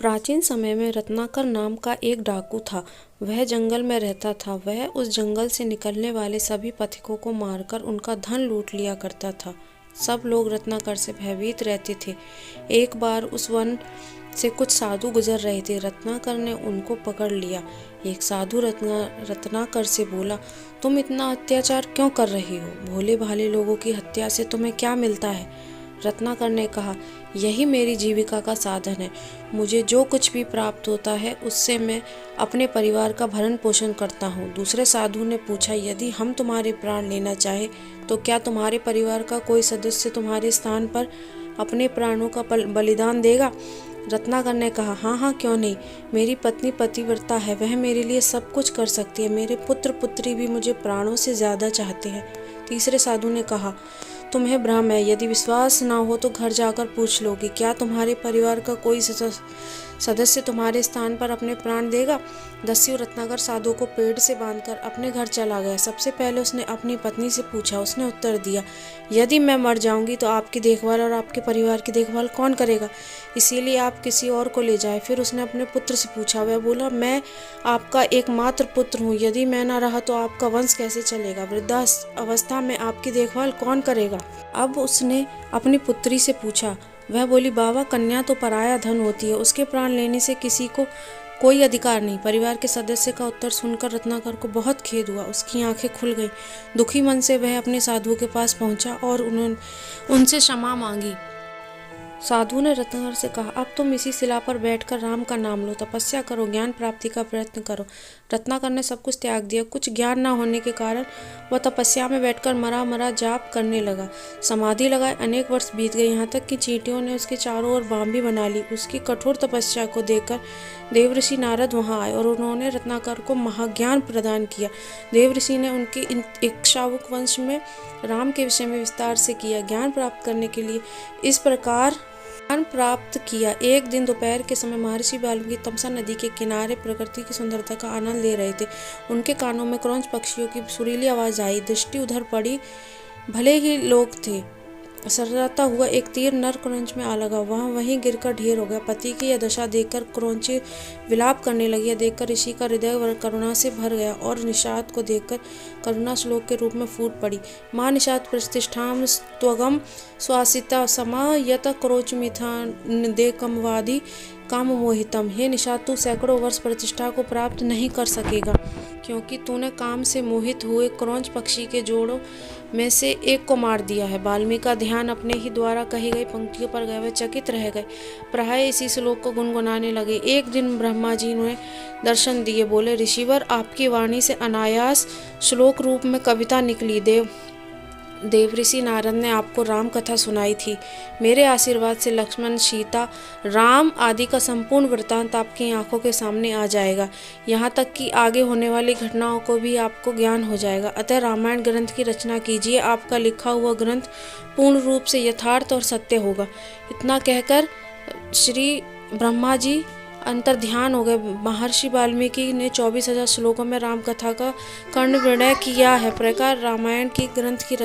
प्राचीन समय में रत्नाकर नाम का एक डाकू था। वह जंगल में रहता था। वह उस जंगल से निकलने वाले सभी पथिकों को मारकर उनका धन लूट लिया करता था। सब लोग रत्नाकर से भयभीत रहते थे। एक बार उस वन से कुछ साधु गुजर रहे थे। रत्नाकर ने उनको पकड़ लिया। एक साधु रत्नाकर से बोला, तुम इतना अत्याचार क्यों कर रहे हो? भोले भाले लोगों की हत्या से तुम्हें क्या मिलता है? रत्नाकर ने कहा, यही मेरी जीविका का साधन है। मुझे जो कुछ भी प्राप्त होता है उससे मैं अपने परिवार का भरण पोषण करता हूँ। दूसरे साधु ने पूछा, यदि हम तुम्हारे प्राण लेना चाहे तो क्या तुम्हारे परिवार का कोई सदस्य तुम्हारे स्थान पर अपने प्राणों का बलिदान देगा? रत्नाकर ने कहा, हाँ हाँ, क्यों नहीं। मेरी पत्नी पतिव्रता है, वह मेरे लिए सब कुछ कर सकती है। मेरे पुत्र पुत्री भी मुझे प्राणों से ज़्यादा चाहते हैं। तीसरे साधु ने कहा, तुम्हें भ्रम है। यदि विश्वास ना हो तो घर जाकर पूछ लो कि क्या तुम्हारे परिवार का कोई सदस्य तुम्हारे स्थान पर अपने प्राण देगा। दस्यु रत्नाकर साधु को पेड़ से बांधकर अपने घर चला गया। सबसे पहले उसने अपनी पत्नी से पूछा। उसने उत्तर दिया, यदि मैं मर जाऊंगी तो आपकी देखभाल और आपके परिवार की देखभाल कौन करेगा? इसीलिए आप किसी और को ले जाए। फिर उसने अपने पुत्र से पूछा। वह बोला, मैं आपका एकमात्र पुत्र हूँ। यदि मैं न रहा तो आपका वंश कैसे चलेगा? वृद्धावस्था में आपकी देखभाल कौन करेगा? अब उसने अपनी पुत्री से पूछा। वह बोली, बाबा, कन्या तो पराया धन होती है, उसके प्राण लेने से किसी को कोई अधिकार नहीं। परिवार के सदस्य का उत्तर सुनकर रत्नाकर को बहुत खेद हुआ। उसकी आंखें खुल गईं। दुखी मन से वह अपने साधुओं के पास पहुंचा और उनसे क्षमा मांगी। साधु ने रत्नाकर से कहा, अब तुम इसी शिला पर बैठकर राम का नाम लो, तपस्या करो, ज्ञान प्राप्ति का प्रयत्न करो। रत्नाकर ने सब कुछ त्याग दिया। कुछ ज्ञान न होने के कारण वह तपस्या में बैठकर मरा मरा जाप करने लगा। समाधि लगाए अनेक वर्ष बीत गए, यहाँ तक कि चींटियों ने उसके चारों ओर बाँह भी बना ली। उसकी कठोर तपस्या को देखकर देवऋषि नारद वहाँ आए और उन्होंने रत्नाकर को महाज्ञान प्रदान किया। देवऋषि ने उनके इक्ष्वाकु वंश में राम के विषय में विस्तार से किया। ज्ञान प्राप्त करने के लिए इस प्रकार ज्ञान प्राप्त किया। एक दिन दोपहर के समय महर्षि वाल्मीकि तमसा नदी के किनारे प्रकृति की सुंदरता का आनंद ले रहे थे। उनके कानों में क्रौंच पक्षियों की सुरीली आवाज आई। दृष्टि उधर पड़ी। भले ही लोग थे। सरता हुआ एक तीर नर क्रौंच में आ लगा। वह वहीं गिरकर ढेर हो गया। पति की यह दशा देखकर क्रौंची विलाप करने लगी। यह देखकर ऋषि का हृदय करुणा से भर गया और निषाद को देखकर करुणा श्लोक के रूप में फूट पड़ी। मां निषाद प्रतिष्ठाम त्वगम स्वासिता समा यत क्रोचमिथान दे कमवादी काम मोहितम। हे निषाद, तू सैकड़ों वर्ष प्रतिष्ठा को प्राप्त नहीं कर सकेगा, क्योंकि तूने काम से मोहित हुए क्रौंच पक्षी के जोड़ों में से एक को मार दिया है। वाल्मीकि का ध्यान अपने ही द्वारा कही गई पंक्तियों पर गए। वे चकित रह गए। प्राय इसी श्लोक को गुनगुनाने लगे। एक दिन ब्रह्मा जी ने दर्शन दिए। बोले, ऋषिवर, आपकी वाणी से अनायास श्लोक रूप में कविता निकली। देवऋषि नारद ने आपको राम कथा सुनाई थी। मेरे आशीर्वाद से लक्ष्मण, सीता, राम आदि का संपूर्ण वृत्तांत आपकी आंखों के सामने आ जाएगा। यहाँ तक कि आगे होने वाली घटनाओं को भी आपको ज्ञान हो जाएगा। अतः रामायण ग्रंथ की रचना कीजिए। आपका लिखा हुआ ग्रंथ पूर्ण रूप से यथार्थ और सत्य होगा। इतना कहकर श्री ब्रह्मा जी अंतर्ध्यान हो गए। महर्षि वाल्मीकि ने 24,000 श्लोकों में राम कथा का कर्ण विनय किया है। प्रकार रामायण की ग्रंथ की